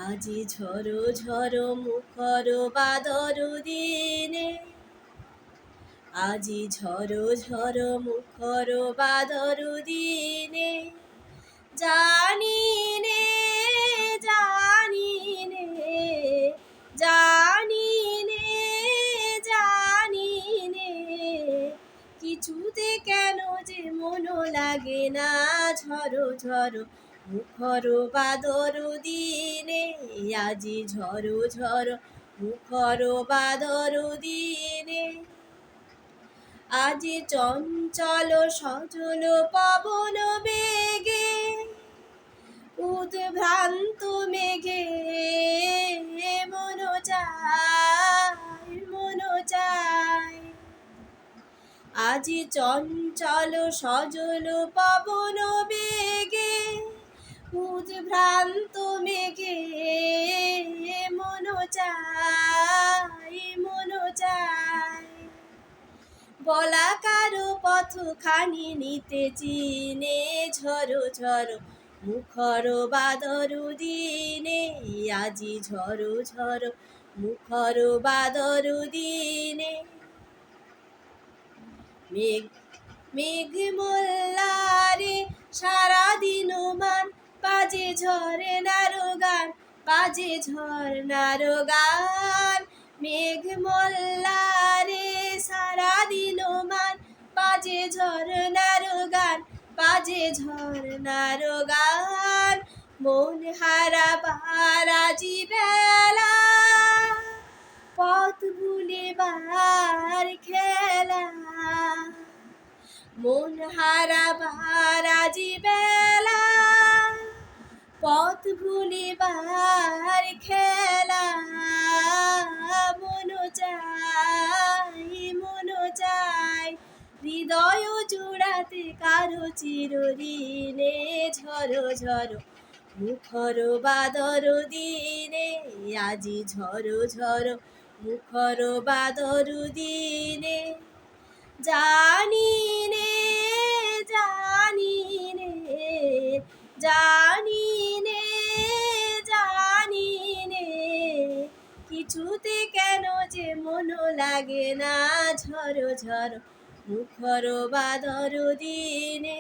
আজি ঝড়ো ঝড়ো মুখর বাদর দিনে, আজি ঝড়ো ঝড়ো মুখর বাদর দিনে, জানি নে জানি নে জানি নে জানি নে, কিছুতে কেন যে মন লাগে না ঝড়ো ঝড়ো মুখর বাদর দিনে, আজি ঝড়ো ঝড়ো মুখর বাদর দিনে। আজি চঞ্চল সজল পবন বেগে, উদ্ভ্রান্ত মেঘে মন চায় মন চায়। আজি চঞ্চল সজল পবন বেগে, উদ্ভ্রান্ত মেঘে মন চায় মন চায়। বলাকারো পথখানি নিতে চিনে, ঝড়ো ঝড়ো মুখর বাদর দিনে, আজি ঝড়ো ঝড়ো মুখর বাদর দিনে। মেঘ মেঘ মোল্লারে সারাদিন মান, বাজে ঝরনার গান বাজে ঝরনার গান। মেঘ মোল্লারে সারাদিন মান, বাজে ঝরনার গান বাজে ঝরনার গান। মন হারাবার আজি বেলা, পথ ভুলিবার খেলা। মন হারাবার আজি বেলা, পথ ভুলিবার খেলা। মন চাই হৃদয় জোড়াতে কারো চিরঋণে, ঝড়ো ঝড়ো মুখর বাদর দিনে, আজি ঝড়ো ঝড়ো মুখর বাদর দিনে। জানি নে জানি নে জানি নে জানি নে, কিছুতে কেন যে মন লাগে না ঝড়ো ঝড়ো মুখর বাদর দিনে।